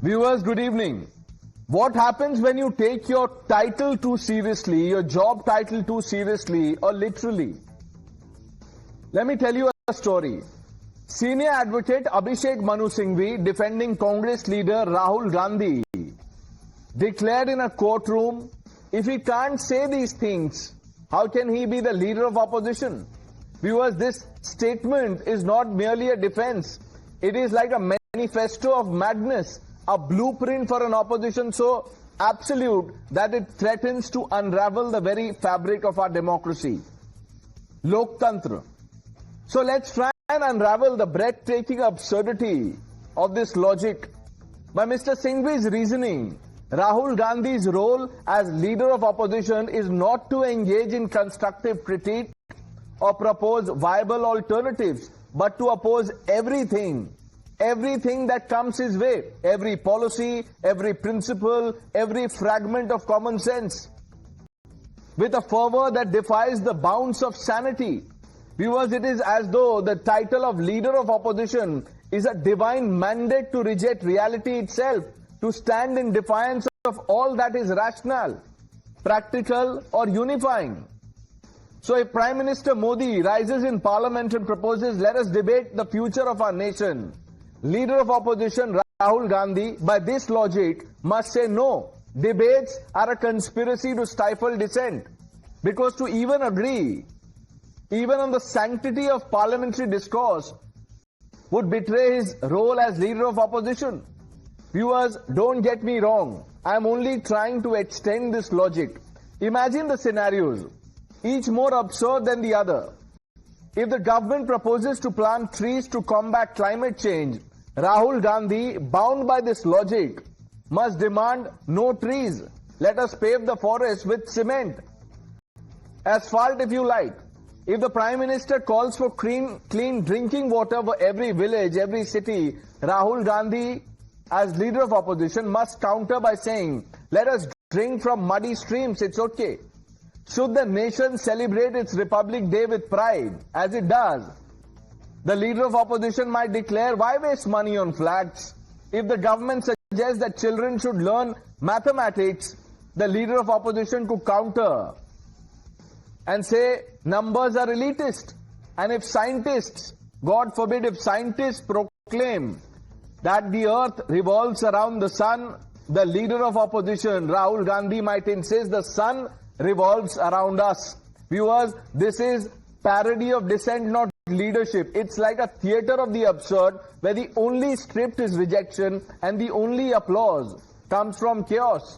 Viewers, good evening. What happens when you take your title too seriously, your job title too seriously or literally? Let me tell you a story. Senior advocate Abhishek Manu Singhvi defending Congress leader Rahul Gandhi declared in a courtroom, if he can't say these things, how can he be the leader of opposition? Viewers, this statement is not merely a defense. It is like a manifesto of madness, a blueprint for an opposition so absolute that it threatens to unravel the very fabric of our democracy. Loktantra. So let's try and unravel the breathtaking absurdity of this logic. By Mr. Singhvi's reasoning, Rahul Gandhi's role as leader of opposition is not to engage in constructive critique or propose viable alternatives, but to oppose everything that comes his way, every policy, every principle, every fragment of common sense, with a fervor that defies the bounds of sanity. Viewers, it is as though the title of leader of opposition is a divine mandate to reject reality itself, to stand in defiance of all that is rational, practical or unifying. So if Prime Minister Modi rises in Parliament and proposes, let us debate the future of our nation, leader of opposition Rahul Gandhi, by this logic, must say no. Debates are a conspiracy to stifle dissent. Because to even agree, even on the sanctity of parliamentary discourse, would betray his role as leader of opposition. Viewers, don't get me wrong. I am only trying to extend this logic. Imagine the scenarios, each more absurd than the other. If the government proposes to plant trees to combat climate change, Rahul Gandhi, bound by this logic, must demand no trees. Let us pave the forest with cement. Asphalt if you like. If the Prime Minister calls for clean drinking water for every village, every city, Rahul Gandhi, as leader of opposition, must counter by saying, let us drink from muddy streams, it's okay. Should the nation celebrate its Republic Day with pride, as it does, the leader of opposition might declare, why waste money on flags? If the government suggests that children should learn mathematics, the leader of opposition could counter and say, numbers are elitist. And if scientists, God forbid, if scientists proclaim that the earth revolves around the sun, the leader of opposition, Rahul Gandhi, might insist the sun revolves around us. Viewers, this is parody of dissent, not leadership. It's like a theater of the absurd where the only script is rejection and the only applause comes from chaos.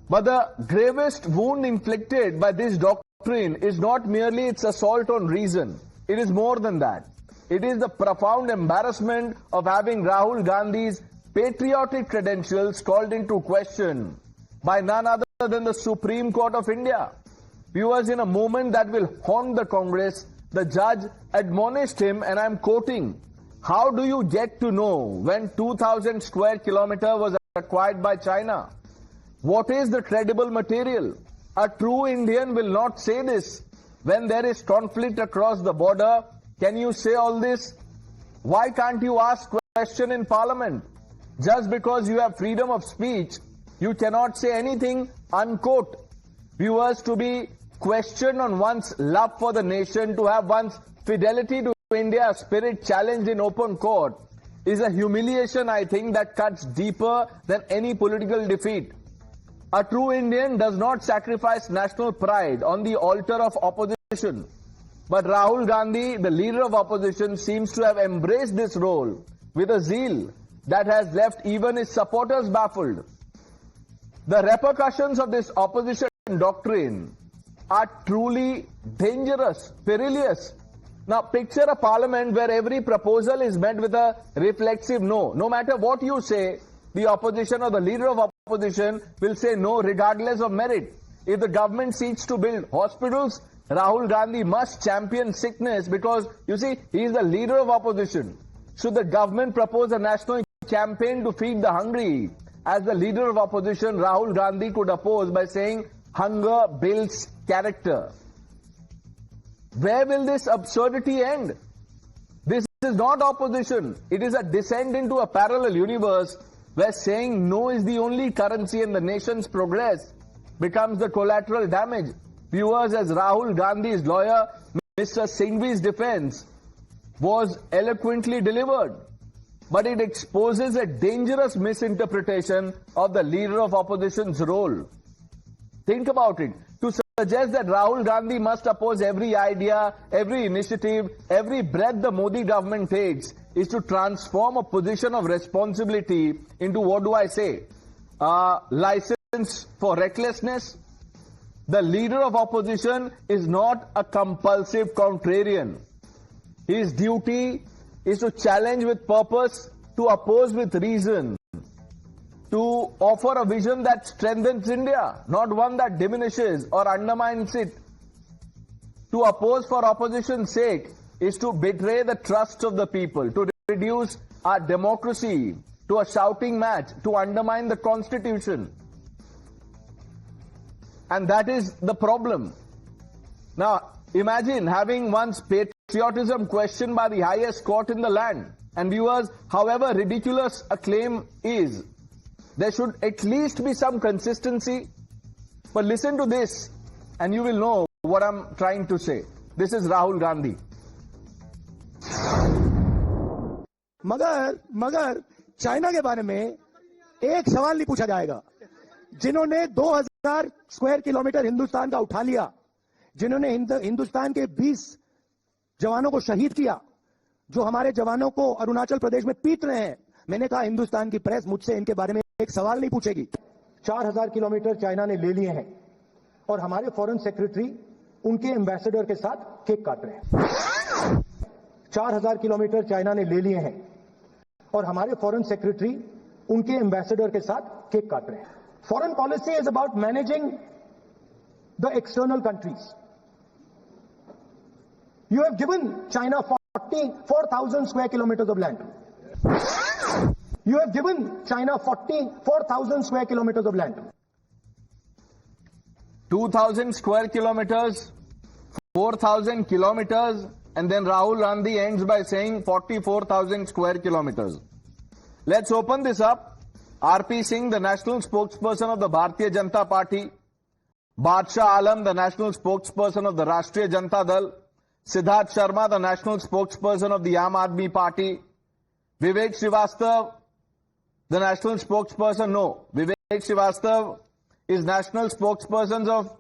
But the gravest wound inflicted by this doctrine is not merely its assault on reason. It is more than that. It is the profound embarrassment of having Rahul Gandhi's patriotic credentials called into question by none other than the Supreme Court of India. Viewers, in a moment that will haunt the Congress, the judge admonished him, and I'm quoting, how do you get to know when 2,000 square kilometers was acquired by China? What is the credible material? A true Indian will not say this. When there is conflict across the border, can you say all this? Why can't you ask question in Parliament? Just because you have freedom of speech, you cannot say anything, unquote. Viewers, to be questioned on one's love for the nation, to have one's fidelity to India spirit challenged in open court, is a humiliation, I think, that cuts deeper than any political defeat. A true Indian does not sacrifice national pride on the altar of opposition. But Rahul Gandhi, the leader of opposition, seems to have embraced this role with a zeal that has left even his supporters baffled. The repercussions of this opposition doctrine are truly dangerous, perilous. Now picture a parliament where every proposal is met with a reflexive no. No matter what you say, the opposition or the leader of opposition will say no regardless of merit. If the government seeks to build hospitals, Rahul Gandhi must champion sickness because, you see, he is the leader of opposition. Should the government propose a national campaign to feed the hungry, as the leader of opposition, Rahul Gandhi could oppose by saying, hunger builds character. Where will this absurdity end? This is not opposition. It is a descent into a parallel universe where saying no is the only currency and the nation's progress becomes the collateral damage. Viewers, as Rahul Gandhi's lawyer, Mr. Singhvi's defense was eloquently delivered, but it exposes a dangerous misinterpretation of the leader of opposition's role. Think about it. To suggest that Rahul Gandhi must oppose every idea, every initiative, every breath the Modi government takes is to transform a position of responsibility into, what do I say, license for recklessness. The leader of opposition is not a compulsive contrarian. His duty is to challenge with purpose, to oppose with reason, to offer a vision that strengthens India, not one that diminishes or undermines it. To oppose for opposition's sake is to betray the trust of the people, to reduce our democracy to a shouting match, to undermine the constitution. And that is the problem. Now, imagine having one's patriotism questioned by the highest court in the land. And viewers, however ridiculous a claim is, there should at least be some consistency. But listen to this, and you will know what I'm trying to say. This is Rahul Gandhi. मगर China के बारे में एक सवाल नहीं पूछा जाएगा। जिन्होंने 2000 स्क्वायर किलोमीटर हिंदुस्तान का उठा लिया, जिन्होंने हिंदुस्तान के 20 जवानों को शहीद किया, जो हमारे जवानों को अरुणाचल प्रदेश में पीट रहे हैं, मैंने कहा हिंदुस्तान की प्रेस मुझसे इनके बारे में एक सवाल नहीं पूछेगी। 4000 किलोमीटर चाइना ने ले लिए हैं और हमारे फॉरेन सेक्रेटरी उनके एम्बेसडर के साथ केक काट रहे हैं। 4000 किलोमीटर चाइना ने ले लिए हैं और हमारे फॉरेन सेक्रेटरी उनके एम्बेसडर के साथ केक काट रहे हैं। Foreign policy is about managing the external countries. You have given China 44,000 square kilometers of land. You have given China 44,000 square kilometers of land. 2,000 square kilometers, 4,000 kilometers, and then Rahul Gandhi ends by saying 44,000 square kilometers. Let's open this up. R.P. Singh, the national spokesperson of the Bharatiya Janata Party, Badshah Alam, the national spokesperson of the Rashtriya Janata Dal, Siddharth Sharma, the national spokesperson of the Aam Aadmi Party, Vivek Srivastava, the national spokesperson, Vivek Srivastava is national spokespersons of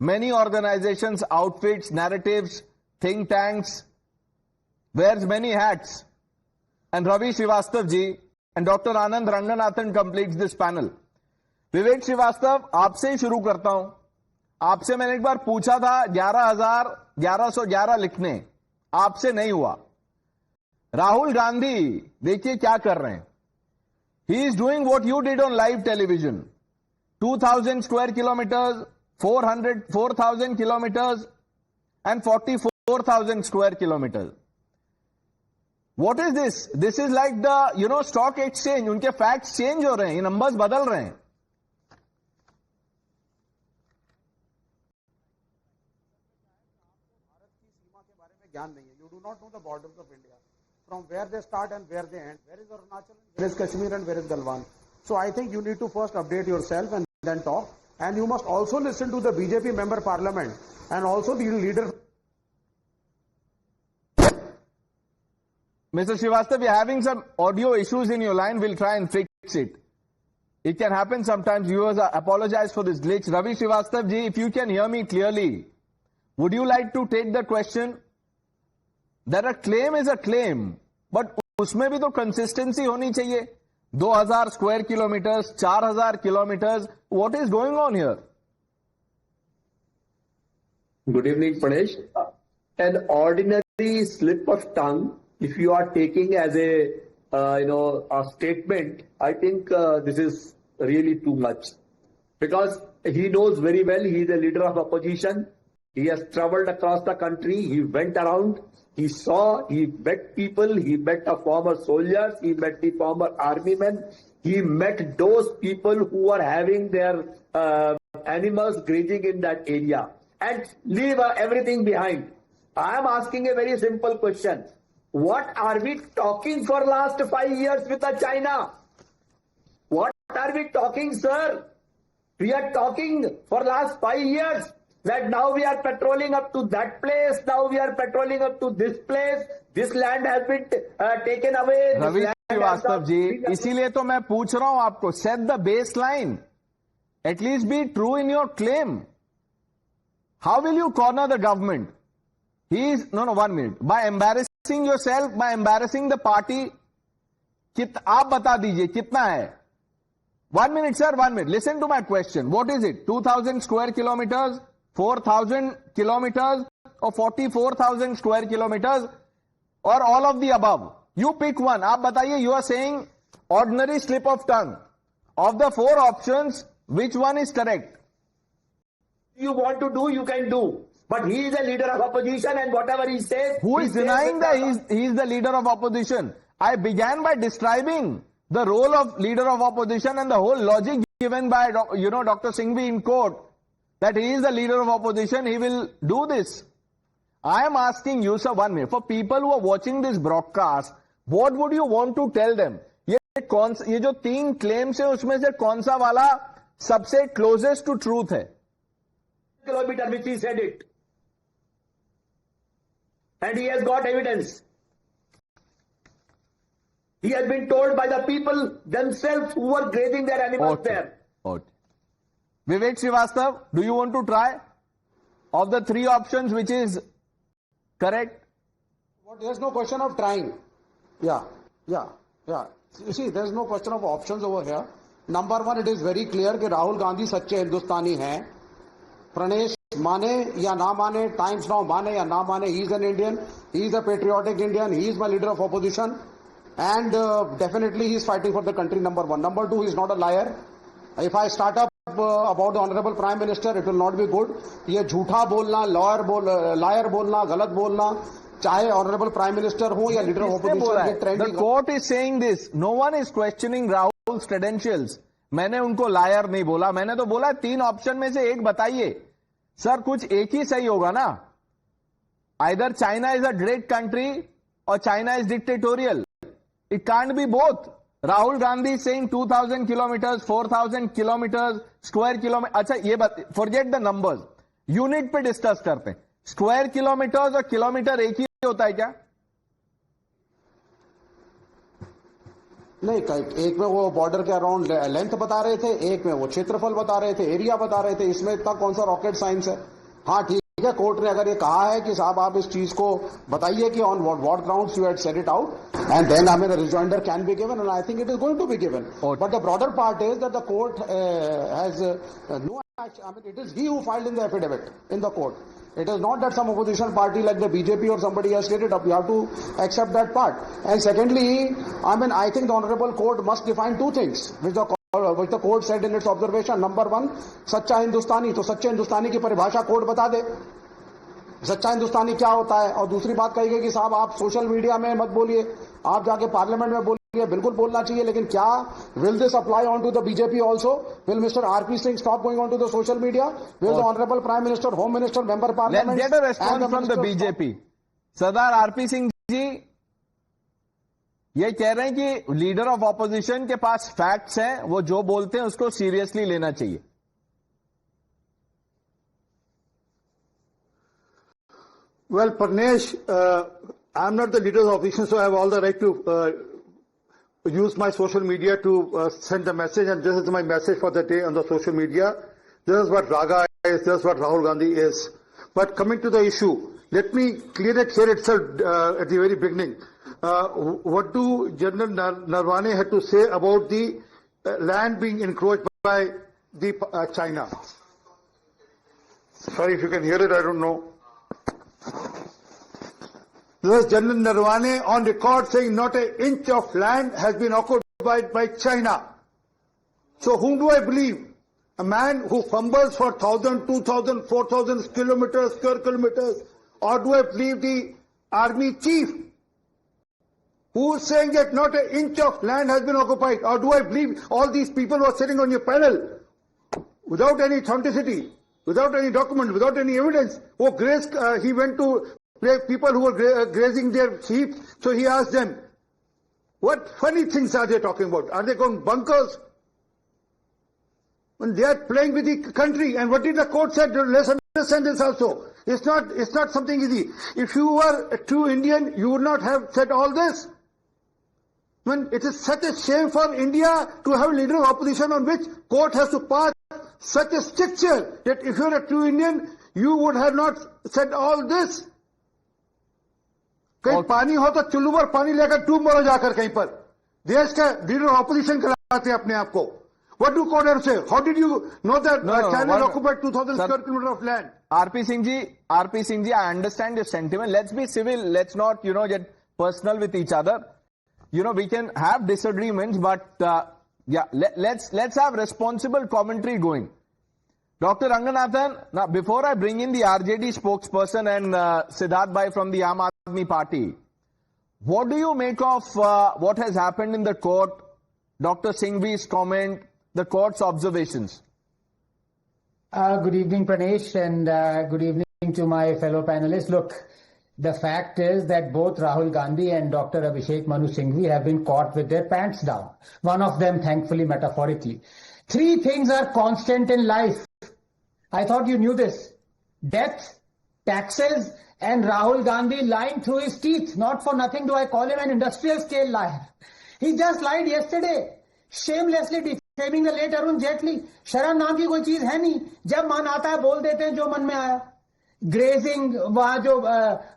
many organizations, outfits, narratives, think tanks, wears many hats. And Ravi Srivastava ji and Dr. Anand Ranganathan completes this panel. विवेक श्रीवास्तव, आपसे ही शुरू करता हूं. आपसे मैंने एक बार पूछा था 11,1111 लिखने, आपसे नहीं हुआ. राहुल गांधी देखिए क्या कर रहे हैं. He is doing what you did on live television. 2,000 square kilometers, 4,000 kilometers, and 44,000 square kilometers. What is this? This is like the, stock exchange. उनके facts change हो रहे हैं, ये numbers बदल रहे हैं. ज्ञान नहीं है. You do not know the borders of India, from where they start and where they end. Where is Arunachal? Where is Kashmir and where is Galwan? So I think you need to first update yourself and then talk. And you must also listen to the BJP member parliament and also the leader. Mr. Srivastava, you're having some audio issues in your line. We'll try and fix it. It can happen sometimes. Viewers, apologize for this glitch. Ravi Srivastava ji, if you can hear me clearly, would you like to take the question? That a claim is a claim, but उसमें भी तो consistency होनी चाहिए. 2,000 square kilometers, 4,000 kilometers. What is going on here? Good evening, Pranesh. An ordinary slip of tongue, if you are taking as a statement, I think this is really too much, because he knows very well he is a leader of opposition. He has traveled across the country. He went around. He saw, he met people, he met the former soldiers, he met the former army men, he met those people who are having their animals grazing in that area and leave everything behind. I am asking a very simple question. What are we talking for last 5 years with China? are we talking, sir? We are talking for last 5 years that now we are patrolling up to that place, now we are patrolling up to this place, this land has been taken away. this Ravi land has Srivastava not ji, been- इसीलिए तो मैं पूछ रहा हूं आपको, set the baseline, at least be true in your claim. How will you corner the government? He is no 1 minute. By embarrassing yourself, by embarrassing the party. आप बता दीजिए कितना है? 1 minute, sir, 1 minute. Listen to my question. What is it? 2,000 square kilometers, 4,000 kilometers, or 44,000 square kilometers, or all of the above? You pick one. आप बताइए. You are saying ordinary slip of tongue. Of the 4 options, which one is correct? You want to do, you can do. But he is a leader of opposition and whatever he says. Who he is says denying with that he is the leader of opposition? I began by describing the role of leader of opposition and the whole logic given by, Dr. Singhvi in court, that he is the leader of opposition, he will do this. I am asking you, sir, 1 minute. For people who are watching this broadcast, what would you want to tell them? ये जो 3 claims है, उसमें से कौन सा वाला सबसे closest to truth है? kilometer which he said it. And he has got evidence. He has been told by the people themselves who were grazing their animals there. Okay. Vivek Srivastav, do you want to try? Of the 3 options, which is correct? Well, there's no question of trying. Yeah. You see, there's no question of options over here. Number 1, it is very clear कि राहुल गांधी सच्चे हिंदुस्तानी हैं. प्रणेश माने या ना माने, times now माने या ना माने, he is an Indian, he is a patriotic Indian, he is my leader of opposition, and definitely he is fighting for the country. Number 1. Number 2, he is not a liar. If I start up about the honorable prime minister, it will not be good. ये झूठा बोलना, lawyer बोलना, गलत बोलना, चाहे honourable prime minister हो या leader of opposition. The court is saying this. No one is questioning Rahul's credentials. मैंने उनको लायर नहीं बोला, मैंने तो बोला 3 ऑप्शन में से एक बताइए. सर, कुछ एक ही सही होगा ना? Either China is a great country or China is dictatorial. It can't be both. Rahul Gandhi is saying 2,000 kilometers, 4,000 kilometers, square kilometer. अच्छा, ये forget the numbers. Unit पे डिस्कस करते हैं. स्क्वायर किलोमीटर्स और किलोमीटर एक ही होता है क्या? नहीं, एक में वो बॉर्डर के अराउंड लेंथ बता रहे थे, एक में वो क्षेत्रफल बता रहे थे, एरिया बता रहे थे. इसमें इतना कौन सा रॉकेट साइंस है? हाँ, ठीक है, कोर्ट ने अगर ये कहा है कि साहब आप इस चीज को बताइए कि on what grounds you had said it out, and then I mean a rejoinder can be given, and I think it is going to be given. But the broader part is that the court has no action. I mean, it is he who filed in the affidavit in the court. It is not that some opposition party like the BJP or somebody has stated up. You have to accept that part. And secondly, I mean, I think the honorable court must define 2 things, which the court said in its observation. Number 1, सच्चा हिंदुस्तानी. तो सच्चे हिंदुस्तानी की परिभाषा court बता दे, सच्चा हिंदुस्तानी क्या होता है. और दूसरी बात कही गई कि साहब आप सोशल मीडिया में मत बोलिए, आप जाके पार्लियामेंट में बोलिए. बिल्कुल बोलना चाहिए, लेकिन क्या will this apply on to the BJP also? Will mister RP Singh stop going on to the social media? Will the honourable prime minister, home minister, member parliament get a response from the BJP? Sardar RP Singh ji ये कह रहे हैं कि leader of opposition के पास facts हैं, वो जो बोलते हैं उसको सीरियसली लेना चाहिए. Well, Parnesh, I'm not the leader of the opposition, so I have all the right to use my social media to send a message, and this is my message for the day on the social media. This is what Raga is, this is what Rahul Gandhi is. But coming to the issue, let me clear it here itself at the very beginning. What do General Narwane have to say about the land being encroached by the China? Sorry if you can hear it, I don't know. This is General Narwane on record saying not an inch of land has been occupied by China. So whom do I believe? A man who fumbles for 1,000, 2,000, 4,000 kilometers, square kilometers? Or do I believe the army chief who is saying that not an inch of land has been occupied? Or do I believe all these people who are sitting on your panel without any authenticity, without any document, without any evidence? He went to people who were grazing their sheep, so he asked them, what funny things are they talking about? Are they going bunkers? When they are playing with the country, and what did the court say? Let's understand this also. It's not something easy. If you were a true Indian, you would not have said all this. When it is such a shame for India to have a leader of opposition on which court has to pass such a stricture that if you are a true Indian, you would have not said all this. कहीं पानी हो तो चुल्लू पर पानी लेकर डूब मरो जाकर कहीं पर. देश का लीडर ऑफ ऑपोजिशन कराते हैं अपने आप को. What do court have say? How did you know that China occupied 2,000 square kilometers of land? RP Singh ji, I understand your sentiment. Let's be civil. Let's not, get personal with each other. We can have disagreements, but let's have responsible commentary going. Dr. Ranganathan, now before I bring in the RJD spokesperson and Siddharth Bhai from the Aam Aadmi Party, what do you make of what has happened in the court, Dr. Singhvi's comment, the court's observations? Good evening, Pranesh, and good evening to my fellow panelists. Look, the fact is that both Rahul Gandhi and Dr. Abhishek Manu Singhvi have been caught with their pants down. One of them, thankfully, metaphorically. Three things are constant in life. I thought you knew this. Death, taxes, and Rahul Gandhi lying through his teeth. Not for nothing do I call him an industrial scale liar. He just lied yesterday, shamelessly defaming the late Arun Jaitley. शर्म नाम की कोई चीज है नहीं. जब मन आता है बोल देते हैं जो मन में आया. Grazing, वहाँ जो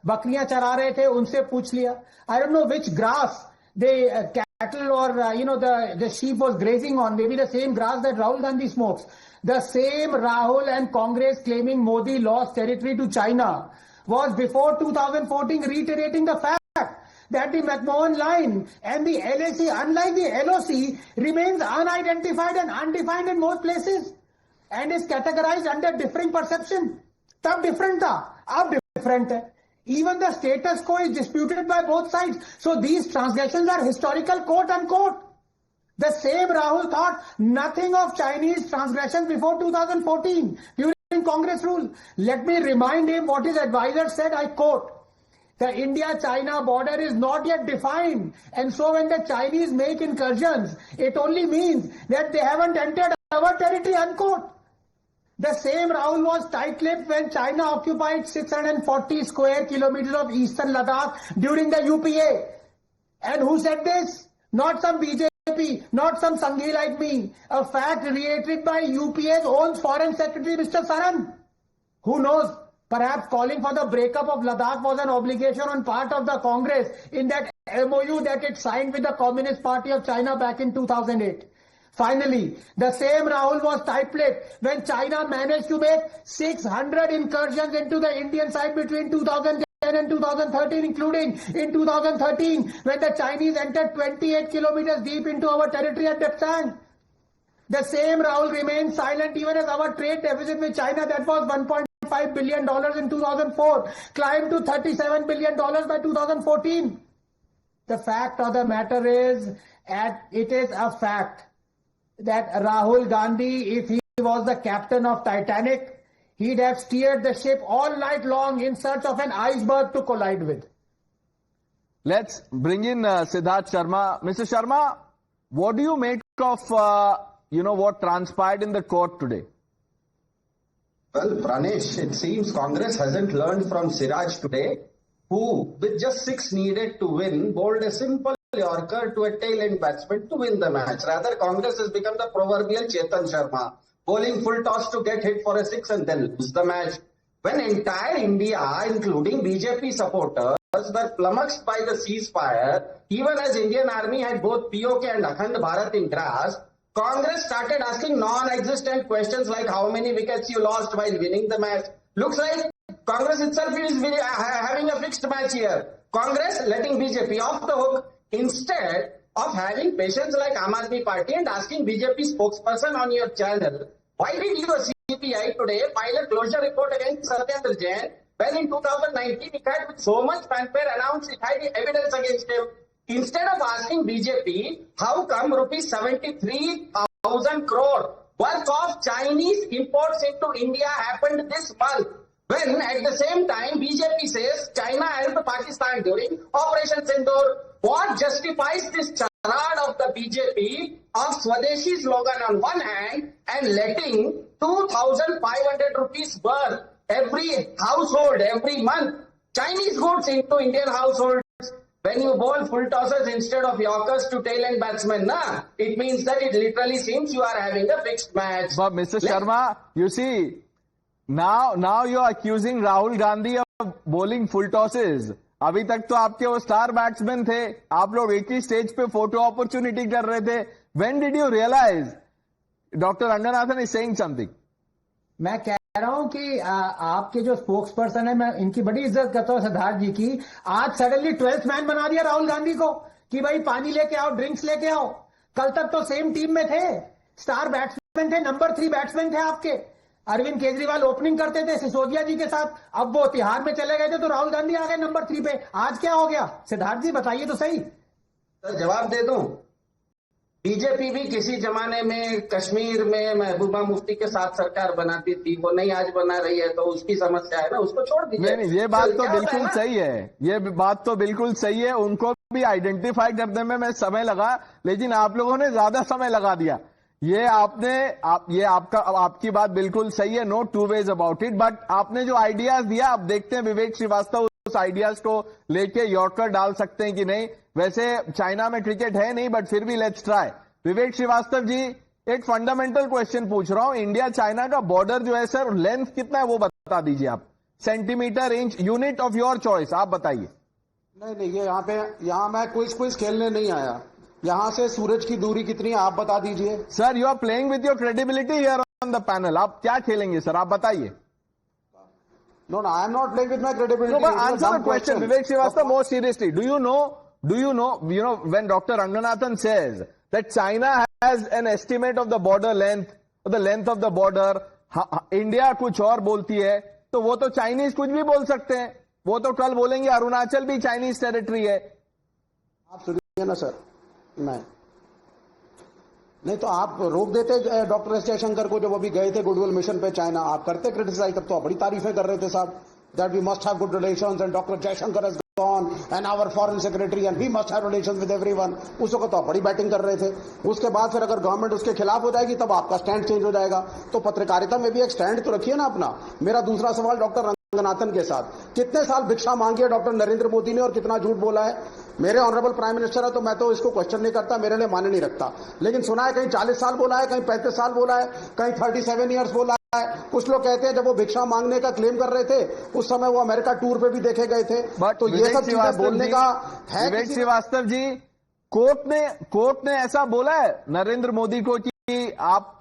बकरियां चरा रहे थे उनसे पूछ लिया. I don't know which grass the cattle or the sheep was grazing on. Maybe the same grass that Rahul Gandhi smokes. The same Rahul and Congress claiming Modi lost territory to China was before 2014 reiterating the fact that the McMahon line and the LAC, unlike the LOC, remains unidentified and undefined in most places and is categorized under differing perception. तब different था, अब different है. Even the status quo is disputed by both sides. So these transgressions are historical, quote unquote. The same Rahul thought nothing of Chinese transgressions before 2014 during Congress rule. Let me remind him what his advisor said, I quote, the India-China border is not yet defined, and so when the Chinese make incursions, it only means that they haven't entered our territory, unquote. The same Rahul was tight-lipped when China occupied 640 square kilometers of eastern Ladakh during the UPA. And who said this? Not some BJP, not some Sanghi like me. A fact reiterated by UPA's own Foreign Secretary, Mr. Saran. Who knows? Perhaps calling for the breakup of Ladakh was an obligation on part of the Congress in that MOU that it signed with the Communist Party of China back in 2008. Finally, the same Rahul was tight-lipped when China managed to make 600 incursions into the Indian side between 2010 and 2013, including in 2013 when the Chinese entered 28 kilometers deep into our territory at Depsang. The same Rahul remained silent even as our trade deficit with China that was $1.5 billion in 2004 climbed to $37 billion by 2014. The fact of the matter is, it is a fact that Rahul Gandhi, if he was the captain of Titanic, he'd have steered the ship all night long in search of an iceberg to collide with. Let's bring in Siddharth Sharma. Mr. Sharma, what do you make of, what transpired in the court today? Well, Pranesh, it seems Congress hasn't learned from Siraj today, who, with just 6 needed to win, bowled a simple Yorker to a tail-end batsman to win the match. Rather, Congress has become the proverbial Chetan Sharma, bowling full toss to get hit for a 6 and then lose the match. When entire India, including BJP supporters, were flummoxed by the ceasefire, even as Indian Army had both POK and Akhand Bharat in grasp, Congress started asking non-existent questions like how many wickets you lost while winning the match. Looks like Congress itself is having a fixed match here. Congress letting BJP off the hook instead of having patience like Aam Aadmi Party and asking BJP spokesperson on your channel, why did your CPI today file a closure report against Satyendra Jain when in 2019 it had with so much fanfare announced it had evidence against him? Instead of asking BJP, how come rupees 73,000 crore worth of Chinese imports into India happened this month? When at the same time BJP says China helped Pakistan during Operation Sindoor. What justifies this charade of the BJP of Swadeshi slogan on one hand and letting 2,500 rupees worth every household every month Chinese goods into Indian households. When you bowl full tosses instead of Yorkers to tail end batsmen, it means that it literally seems you are having a fixed match. But Mr. Sharma, you see, now you are accusing Rahul Gandhi of bowling full tosses. अभी तक तो आपके वो star batsman थे, आप लोग एक ही stage पे फोटो अपॉर्चुनिटी कर रहे थे. When did you realize Dr. Ranganathan is saying something? मैं कह रहा हूं कि आपके जो स्पोक्स पर्सन है, मैं इनकी बड़ी इज्जत करता हूं, सिद्धार्थ जी की. आज सडनली 12th मैन बना दिया राहुल गांधी को कि भाई पानी लेके आओ, ड्रिंक्स लेके आओ. कल तक तो सेम टीम में थे, स्टार बैट्समैन थे, नंबर 3 बैट्समैन थे आपके. अरविंद केजरीवाल ओपनिंग करते थे सिसोदिया जी के साथ, अब वो तिहाड़ में चले गए थे तो राहुल गांधी आ गए नंबर 3 पे. आज क्या हो गया सिद्धार्थ जी, बताइए तो सही. तो जवाब दे दूं, बीजेपी भी किसी जमाने में कश्मीर में महबूबा मुफ्ती के साथ सरकार बनाती थी, वो नहीं आज बना रही है, तो उसकी समस्या है ना, उसको छोड़ दीजिए. नहीं, ये बात तो बिल्कुल सही है, ये बात तो बिल्कुल सही है. उनको भी आइडेंटिफाई करने में समय लगा, लेकिन आप लोगों ने ज्यादा समय लगा दिया. ये आपकी बात बिल्कुल सही है, no two ways about it. But आपने जो आइडियाज दिया, अब देखते हैं विवेक श्रीवास्तव उस आइडियाज को लेके यॉर्कर डाल सकते हैं कि नहीं. वैसे चाइना में क्रिकेट है नहीं, बट फिर भी लेट्स ट्राई. विवेक श्रीवास्तव जी, एक फंडामेंटल क्वेश्चन पूछ रहा हूं. इंडिया चाइना का बॉर्डर जो है सर, लेंथ कितना है वो बता दीजिए आप. Centimetre, inch, unit of your choice, आप बताइए. नहीं, ये यहाँ मैं क्विज खेलने नहीं आया. यहाँ से सूरज की दूरी कितनी है आप बता दीजिए. Sir, you are playing with your credibility here on the panel. आप क्या खेलेंगे सर, आप बताइए. No, I am not playing with my credibility. No, but answer the question, Vivek Srivastava, more seriously. Do you know when Dr. Ranganathan says that China has an estimate of the border length, or the length of the border, India कुछ और बोलती है, तो वो तो Chinese कुछ भी बोल सकते हैं. वो तो कल बोलेंगे अरुणाचल भी चाइनीज टेरिटरी है. आप सुनिए ना सर, नहीं तो आप रोक देते डॉक्टर एस जयशंकर को जब अभी गए थे गुडविल मिशन पे चाइना. आप करते क्रिटिसाइज, तब तो बड़ी तारीफें कर रहे थे साहब, that we must have good relations and doctor Jaishankar has gone and our foreign secretary and we must have relations with everyone. उस वक्त तो आप बड़ी बैटिंग कर रहे थे. उसके बाद फिर अगर गवर्नमेंट उसके खिलाफ हो जाएगी तब आपका स्टैंड चेंज हो जाएगा. तो पत्रकारिता में भी एक स्टैंड तो रखिए ना अपना. मेरा दूसरा सवाल डॉक्टर रंगनाथन के साथ, कितने साल भिक्षा मांगी है डॉक्टर नरेंद्र मोदी ने और कितना झूठ बोला है. मेरे ऑनरेबल प्राइम मिनिस्टर है तो मैं तो इसको क्वेश्चन नहीं करता, मेरे लिए मान्य नहीं रखता. लेकिन सुना है कहीं 40 साल बोला है, कहीं 35 साल बोला है, कहीं 37 ईयर्स बोला है. कुछ लोग कहते हैं जब वो भिक्षा मांगने का क्लेम कर रहे थे उस समय वो अमेरिका टूर पे भी देखे गए थे. तो ये सब चीजें बोलने का है. विवेक श्रीवास्तव जी, कोर्ट ने ऐसा बोला है नरेंद्र मोदी को कि आप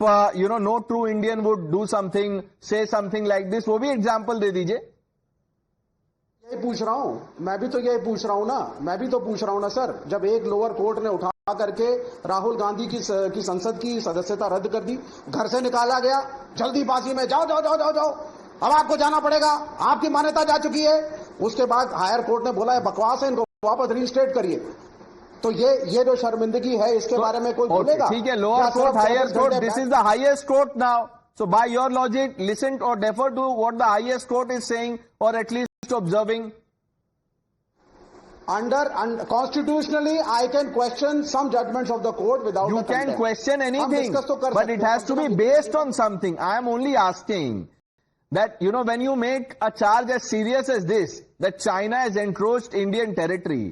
no true Indian would do something, say something like this. वो भी एग्जाम्पल दे दीजिए. यही पूछ रहा हूं, मैं भी तो यही पूछ रहा हूं ना, मैं भी तो पूछ रहा हूं ना सर. जब एक लोअर कोर्ट ने उठा करके राहुल गांधी की संसद की सदस्यता रद्द कर दी, घर से निकाला गया जल्दीबाजी में, जाओ जाओ जाओ जाओ जाओ, अब आपको जाना पड़ेगा, आपकी मान्यता जा चुकी है. उसके बाद हायर कोर्ट ने बोला है बकवास है, इनको वापस रीइंस्टेट करिए. तो ये जो शर्मिंदगी है इसके बारे में कोई बोलेगा? ठीक है, lower court, higher court, this is the highest court now. So by your logic, listen or defer to what the highest court is saying, or at least observing. Under constitutionally, I can question some judgments of the court without. You can question anything, but it has to be based on something. I am only asking that when you make a charge as serious as this, that China has encroached Indian territory,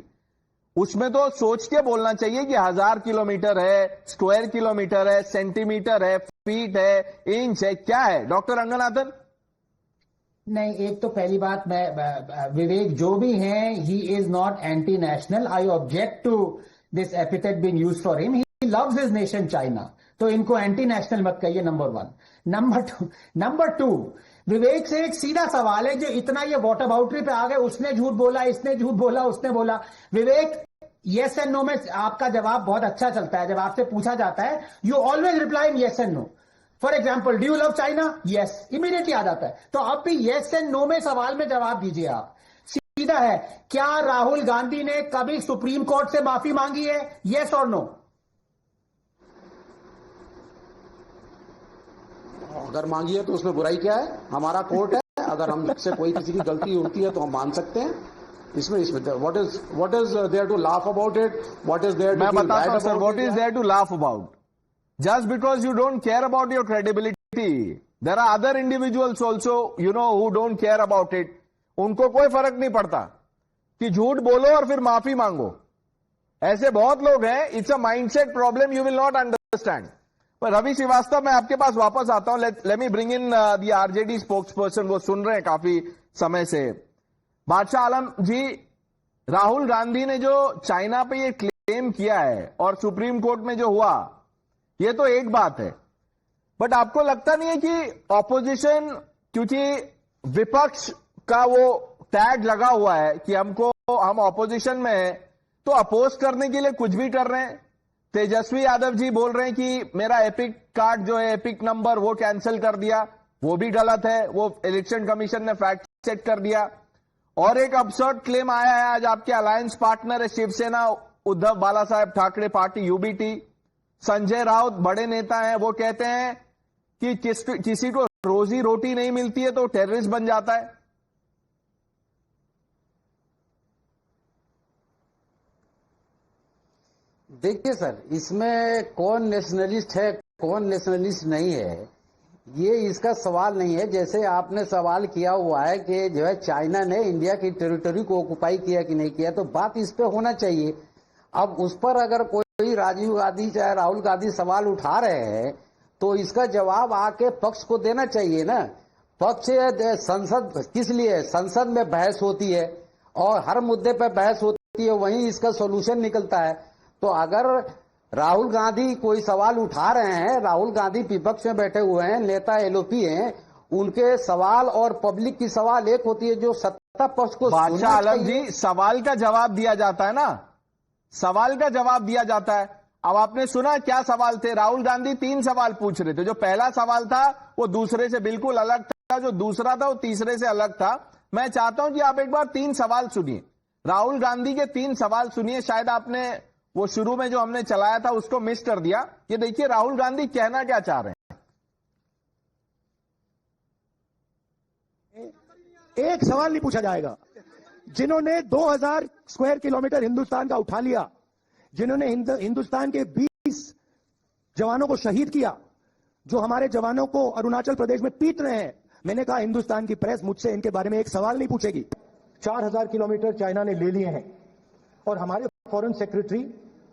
उसमें तो सोच के बोलना चाहिए कि 1000 kilometre है, square kilometre है, centimetre है, फीट है, इंच है, क्या है डॉक्टर रंगनाथन? नहीं, एक तो पहली बात, मैं विवेक जो भी हैं, he is not anti national. I object to this epithet being used for him. He loves his nation China, तो इनको एंटी नेशनल मत कहिए. नंबर 1. नंबर 2, विवेक से एक सीधा सवाल है, जो इतना ये वॉटर बाउंड्री पे आ गए, उसने झूठ बोला, इसने झूठ बोला, उसने बोला. विवेक, येस एंड नो में आपका जवाब बहुत अच्छा चलता है. जब आपसे पूछा जाता है, you always reply in yes and no. For example, do you love China? Yes, immediately आ जाता है. तो अब भी येस एंड नो में सवाल में जवाब दीजिए आप. सीधा है, क्या राहुल गांधी ने कभी सुप्रीम कोर्ट से माफी मांगी है? येस और नो? अगर मांगी है तो उसमें बुराई क्या है? हमारा कोर्ट है, अगर हमसे कोई किसी की गलती होती है तो हम मान सकते हैं. इसमें what is there to laugh about it? What is there to मैं feel बताता bad हूं sir, about what it? is there to laugh about? Just because you don't care about your credibility, there are other individuals also, who don't care about it. उनको कोई फर्क नहीं पड़ता कि झूठ बोलो और फिर माफी मांगो. ऐसे बहुत लोग हैं. It's a mindset problem, you will not understand. पर रवि श्रीवास्तव, मैं आपके पास वापस आता हूं. Let me bring in the RJD spokes person. वो सुन रहे हैं काफी समय से. बादशाह आलम जी, राहुल गांधी ने जो चाइना पे ये क्लेम किया है और सुप्रीम कोर्ट में जो हुआ, ये तो एक बात है. बट आपको लगता नहीं है कि ऑपोजिशन, क्योंकि विपक्ष का वो टैग लगा हुआ है कि हम ऑपोजिशन में हैं, तो अपोज करने के लिए कुछ भी कर रहे हैं. तेजस्वी यादव जी बोल रहे हैं कि मेरा एपिक कार्ड जो है, एपिक नंबर, वो कैंसिल कर दिया. वो भी गलत है, वो इलेक्शन कमीशन ने फैक्ट चेक कर दिया. और एक absurd क्लेम आया है, आज आपके अलायंस पार्टनर है शिवसेना, उद्धव बाला साहेब ठाकरे पार्टी यूबीटी, संजय राउत बड़े नेता हैं. वो कहते हैं कि किसी को रोजी रोटी नहीं मिलती है तो टेररिस्ट बन जाता है. देखिए सर, इसमें कौन नेशनलिस्ट है कौन नेशनलिस्ट नहीं है, ये इसका सवाल नहीं है. जैसे आपने सवाल किया हुआ है कि जो है चाइना ने इंडिया की टेरिटरी को ऑक्युपाई किया कि नहीं किया, तो बात इस पे होना चाहिए. अब उस पर अगर कोई राजीव गांधी चाहे राहुल गांधी सवाल उठा रहे हैं तो इसका जवाब आके पक्ष को देना चाहिए ना. पक्ष संसद किस लिए, संसद में बहस होती है और हर मुद्दे पर बहस होती है, वहीं इसका सोल्यूशन निकलता है. तो अगर राहुल गांधी कोई सवाल उठा रहे हैं, राहुल गांधी विपक्ष में बैठे हुए हैं, नेता एलओपी हैं, उनके सवाल और पब्लिक की सवाल एक होती है जो सत्ता पक्ष को. बादशाह आलम जी, सवाल का जवाब दिया जाता है ना, सवाल का जवाब दिया जाता है. अब आपने सुना क्या सवाल थे. राहुल गांधी 3 सवाल पूछ रहे थे. जो पहला सवाल था वो दूसरे से बिल्कुल अलग था, जो दूसरा था वो तीसरे से अलग था. मैं चाहता हूं कि आप एक बार 3 सवाल सुनिए, राहुल गांधी के 3 सवाल सुनिए. शायद आपने वो शुरू में जो हमने चलाया था उसको मिस कर दिया. ये देखिए राहुल गांधी कहना क्या चाह रहे हैं. एक सवाल नहीं पूछा जाएगा. जिन्होंने 2000 स्क्वायर किलोमीटर हिंदुस्तान का उठा लिया, जिन्होंने हिंदुस्तान के 20 जवानों को शहीद किया, जो हमारे जवानों को अरुणाचल प्रदेश में पीट रहे हैं, मैंने कहा हिंदुस्तान की प्रेस मुझसे इनके बारे में एक सवाल नहीं पूछेगी. 4000 किलोमीटर चाइना ने ले लिए हैं और हमारे फॉरेन सेक्रेटरी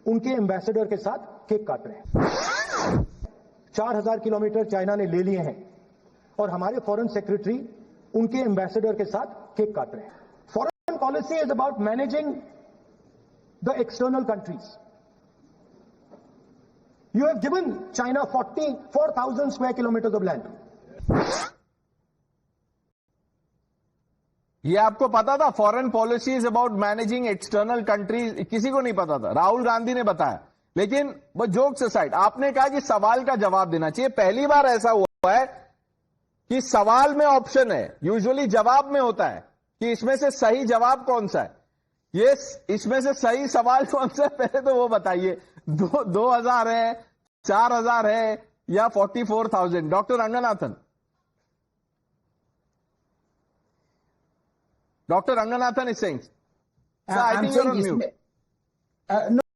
उनके एम्बेसडर के साथ केक काट रहे हैं. 4000 किलोमीटर चाइना ने ले लिए हैं और हमारे फॉरेन सेक्रेटरी उनके एम्बेसडर के साथ केक काट रहे हैं. Foreign policy is about managing the external countries. You have given China 44,000 square kilometers of land. ये आपको पता था? Foreign policy is about managing external countries. किसी को नहीं पता था, राहुल गांधी ने बताया. लेकिन वो जोक्स असाइड, आपने कहा कि सवाल का जवाब देना चाहिए. पहली बार ऐसा हुआ है कि सवाल में ऑप्शन है, यूजुअली जवाब में होता है कि इसमें से सही जवाब कौन सा है. ये इसमें से सही सवाल कौन सा है, पहले तो वो बताइए. 2000 है, 4000 है या 44,000? Doctor Ranganathan. Dr. Ranganathan is saying. Sir, I think you're on mute.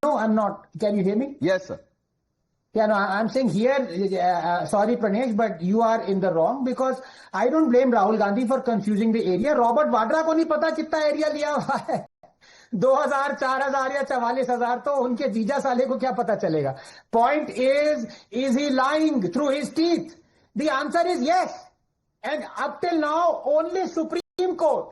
No, I'm not. Can you hear me? Yes, sir. Yeah, no, I'm saying here, sorry Pranesh, but you are in the wrong because I don't blame Rahul Gandhi for confusing the area. Robert Vadra को नहीं पता कितना area लिया हुआ है. 2000, 4000 या 44,000 तो उनके जीजा साले को क्या पता चलेगा. Point is he lying through his teeth? The answer is yes. And up till now, only Supreme Court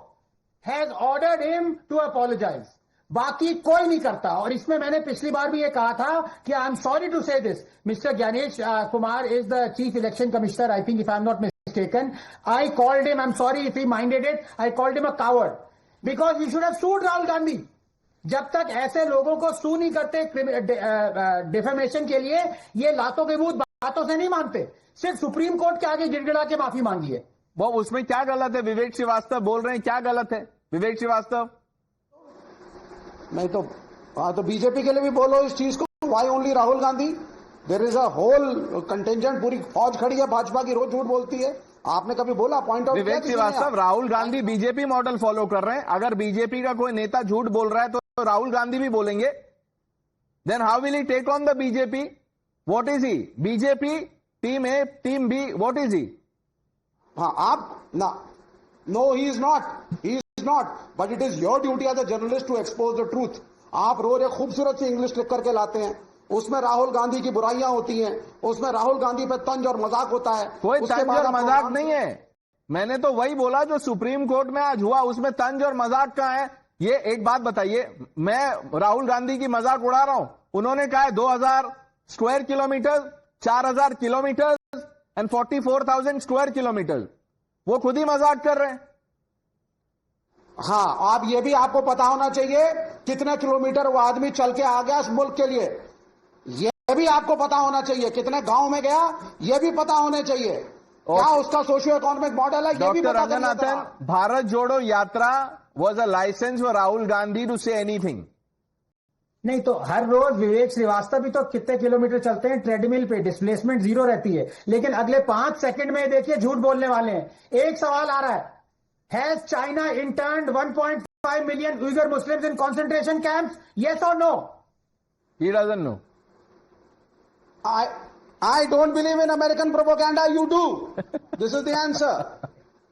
has ordered him to apologize. बाकी कोई नहीं करता. और इसमें मैंने पिछली बार भी ये कहा था कि I am sorry to say this, mister Gyanesh Kumar is the chief election commissioner, I think, if I am not mistaken. I called him, I am sorry if he minded it, I called him a coward because you should have sued Rahul Gandhi. जब तक ऐसे लोगों को सू नहीं करते defamation के लिए, ये लातों के भूत बातों से नहीं मानते, सिर्फ सुप्रीम कोर्ट के आगे गिड़गिड़ा के माफी मांगी है. वो उसमें क्या गलत है? विवेक श्रीवास्तव बोल रहे हैं, क्या गलत है विवेक श्रीवास्तव? नहीं तो हाँ, तो बीजेपी के लिए भी बोलो इस चीज को. Why only Rahul Gandhi? There is a whole contingent, पूरी फौज खड़ी है भाजपा की, रोज झूठ बोलती है। आपने कभी बोला point out? Vivek Srivastava, Rahul Gandhi BJP model follow कर रहे हैं। अगर बीजेपी का कोई नेता झूठ बोल रहा है तो राहुल गांधी भी बोलेंगे। Then how will he take on the BJP? What is he? BJP team A, team B, what is he? हाँ, आप ना, no he is not, but it is your duty as a journalist to expose the truth. आप रोज एक खूबसूरत सी English लिख करके लाते हैं, उसमें राहुल गांधी की बुराइयां होती हैं, उसमें राहुल गांधी पे तंज और मजाक होता है। कोई तंज और मजाक नहीं है। मैंने तो वही बोला जो सुप्रीम कोर्ट में आज हुआ, उसमें तंज और मजाक कहां है? ये एक बात बताइए, मैं राहुल गांधी की मजाक उड़ा रहा हूं? उन्होंने कहा है 2000 square kilometre, 4000 kilometre and 44,000 square kilometre. वो खुद ही मजाक कर रहे हैं। हाँ, आप ये भी आपको पता होना चाहिए कितने किलोमीटर वो आदमी चल के आ गया इस मुल्क के लिए। ये भी आपको पता होना चाहिए कितने गांव में गया, ये भी पता होने चाहिए। क्या उसका सोशियो इकोनॉमिक मॉडल है, ये भी डॉक्टर पता करना रंगनाथन, था। Bharat Jodo Yatra was a licence for Rahul Gandhi to say anything. नहीं तो हर रोज विवेक श्रीवास्तव भी तो कितने किलोमीटर चलते हैं ट्रेडमिल पे, डिस्प्लेसमेंट 0 रहती है, लेकिन अगले 5 सेकंड में देखिए झूठ बोलने वाले हैं। एक सवाल आ रहा है, has China इंटर्न्ड 1.5 million Uyghur Muslims in concentration camps? Yes or no? He doesn't know. I don't believe in American propaganda. You do. This is the answer.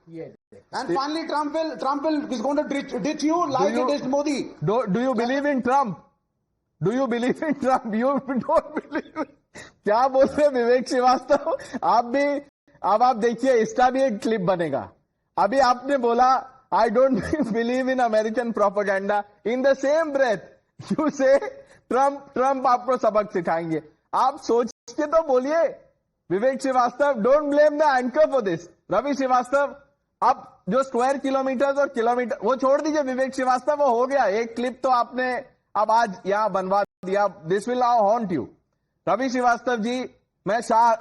Yes. And finally, Trump is going to ditch you like he ditched Modi. Do you believe in Trump? Do you believe in Trump? You don't believe. क्या बोल रहे हैं विवेक श्रीवास्तव? आप भी, अब आप देखिए, इसका भी एक क्लिप बनेगा। अभी आपने बोला I don't believe in American propaganda, in the same breath you say Trump आपको सबक सिखाएंगे। आप सोच के तो बोलिए। Vivek Srivastava, don't blame the anchor for this. Ravi Srivastava, अब जो स्क्वायर किलोमीटर और किलोमीटर वो छोड़ दीजिए विवेक श्रीवास्तव, वो हो गया। एक क्लिप तो आपने अब आज यहां बनवा दिया, this will now haunt you. Ravi Srivastava ji, मैं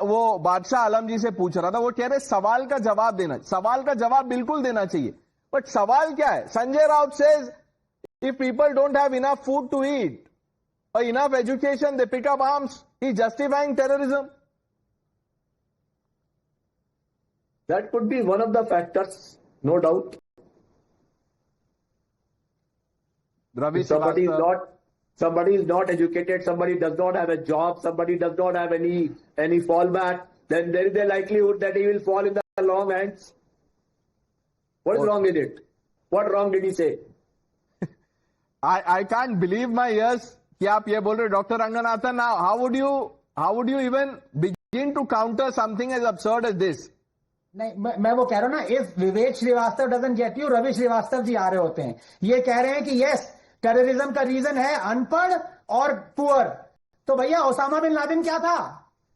वो बादशाह आलम जी से पूछ रहा था, वो कह रहे सवाल का जवाब देना, सवाल का जवाब बिल्कुल देना चाहिए, बट सवाल क्या है? Sanjay Raut says if people don't have enough food to eat और enough education they pick up arms, he justifying terrorism. That could be one of the factors, no doubt. Ravi Somebody is not educated, somebody does not have a job, somebody does not have any fallback, then there is a likelihood that he will fall in the wrong hands. What is wrong with it? What wrong did he say? I can't believe my ears कि आप ये बोल रहे हो। Doctor Ranganathan, now how would you even begin to counter something as absurd as this? नहीं, मैं वो कह रहा हूं ना, if Vivek Srivastava doesn't get you, Ravi Srivastava ji आ रहे होते हैं, ये कह रहे हैं कि यस टेररिज्म का रीजन है अनपढ़ और पुअर। तो भैया ओसामा बिन लादेन क्या था?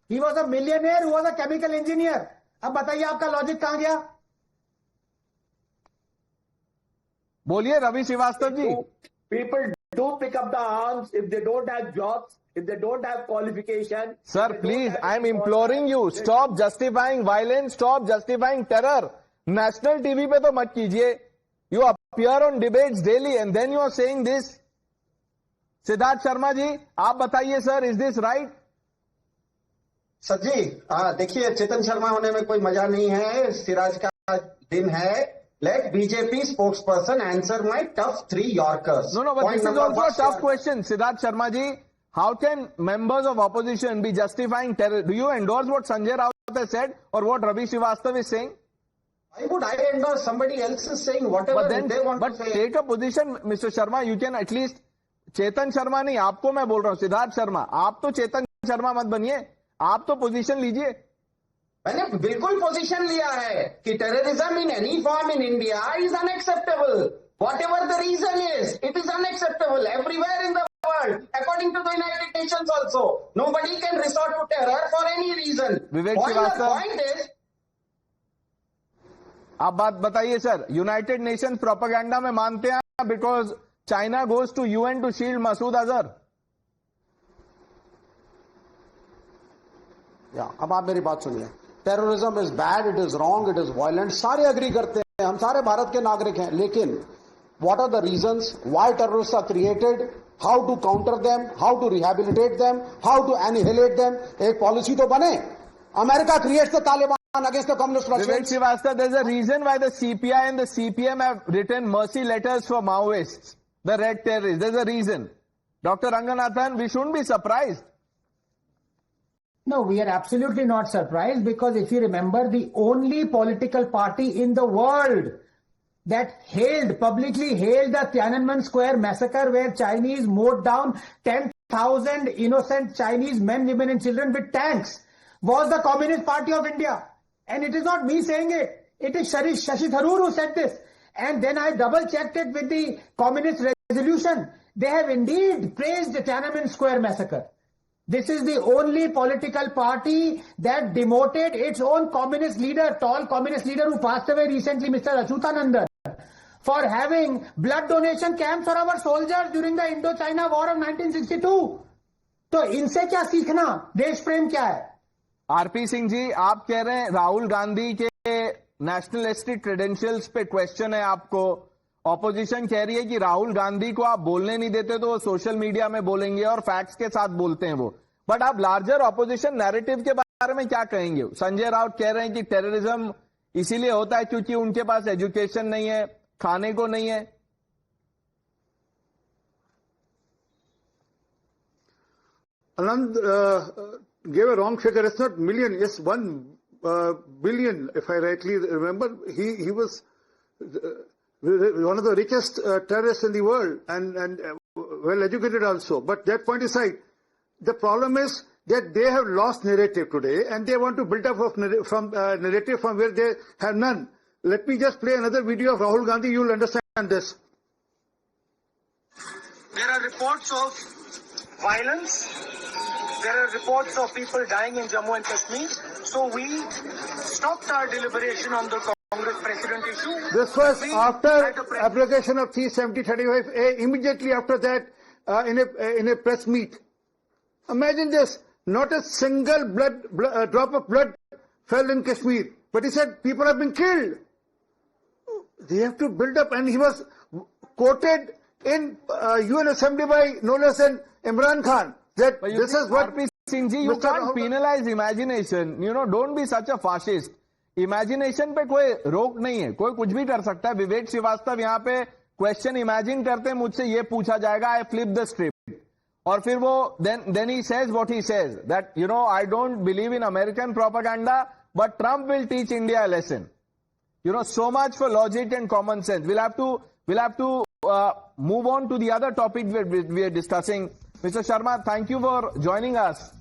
He was a millionaire, was a chemical engineer. अब बताइए आपका लॉजिक कहां गया? बोलिए रवि श्रीवास्तव जी। People do pick up the arms if they don't have jobs, if they don't have qualification. Sir, please, I am imploring you, stop justifying violence, stop justifying terror. National TV पे तो मत कीजिए। You appear on debates daily and then you are saying this. Siddharth Sharma ji, आप बताइए sir, is this right? Sir ji, देखिए, चेतन शर्मा होने में कोई मजा नहीं है, सिराज का दिन है। Let BJP spokesperson answer my tough 3 Yorkers. No, but this is also a tough question. Siddharth Sharma ji, how can members of opposition be justifying terror? Do you endorse what Sanjay Raut has said or what Ravi Srivastava is saying? Why would I endorse somebody else is saying whatever they want to say? But take a position, Mr. Sharma, you can at least, Chetan Sharma नहीं, आपको मैं बोल रहा हूं, सिद्धार्थ शर्मा, आप तो चेतन शर्मा मत बनिए, आप तो पोजीशन लीजिए। मैंने बिल्कुल पोजीशन लिया है कि terrorism in any form in India is unacceptable, whatever the reason is, it is unacceptable everywhere in the world, according to the United Nations also. Nobody can resort to terror for any reason. Vivek Srivastava, आप बात बताइए sir, United Nations propaganda में मानते हैं because China goes to UN to shield Masood Azhar? अब आप मेरी बात सुनिए। Terrorism is bad, it is wrong, it is violent, सारे अग्री करते हैं, हम सारे भारत के नागरिक हैं, लेकिन what are the reasons why terrorist are created? how to counter them, how to rehabilitate them, how to annihilate them. एक पॉलिसी तो बने. America creates the Taliban against the communist Vivek Russians. Srivastava, there's a reason why the CPI and the CPM have written mercy letters for Maoists, the red terrorists. There's a reason. Dr. Ranganathan, we shouldn't be surprised. No, we are absolutely not surprised, because if you remember, the only political party in the world that publicly hailed the Tiananmen Square massacre, where Chinese mowed down 10,000 innocent Chinese men, women and children with tanks, was the Communist Party of India. And it is not me saying it. It is Shashi Tharoor who said this. And then I double checked it with the Communist resolution. They have indeed praised the Tiananmen Square massacre. This is the only political party that demoted its own communist leader, tall communist leader who passed away recently, Mr. Achyutanandan, for having blood donation camps for our soldiers during the Indo-China War of 1962. तो इनसे क्या सीखना? देश प्रेम क्या है? RP Singh जी, आप कह रहे हैं राहुल गांधी के नेशनलिस्टिक क्रेडेंशियल्स पे क्वेश्चन है आपको. ऑपोजिशन कह रही है कि राहुल गांधी को आप बोलने नहीं देते तो वो सोशल मीडिया में बोलेंगे और फैक्ट्स के साथ बोलते हैं वो. बट आप लार्जर ऑपोजिशन नैरेटिव के बारे में क्या कहेंगे? संजय राउत कह रहे हैं कि टेररिज्म इसीलिए होता है क्योंकि उनके पास एजुकेशन नहीं है, खाने को नहीं है. Anand gave a wrong figure. It's not million, it's 1 billion, if I rightly remember. He was one of the richest terrorists in the world, and well educated also. But that point aside, the problem is that they have lost narrative today, and they want to build up narrative from where they have none. Let me just play another video of Rahul Gandhi. You will understand this. There are reports of violence. There are reports of people dying in Jammu and Kashmir. So we stopped our deliberation on the Congress president issue. This was after application of 370-35A. Immediately after that, in a press meet. Imagine this: not a single drop of blood fell in Kashmir, but he said people have been killed. They have to build up, and he was quoted in UN Assembly by no less than Imran Khan. That this is what RP Singh ji, you can't penalize imagination. You know, don't be such a fascist. Imagination पे कोई रोक नहीं है, कोई कुछ भी कर सकता है. विवेक श्रीवास्तव यहाँ पे क्वेश्चन इमेजिन करते हैं, मुझसे ये पूछा जाएगा, आई फ्लिप द स्क्रिप्ट, और फिर वो then he says what he says, that you know I don't believe in American propaganda but Trump will teach India a lesson. You know, so much for logic and common sense. We'll have to move on to the other topic we are discussing. Mr. Sharma, thank you for joining us.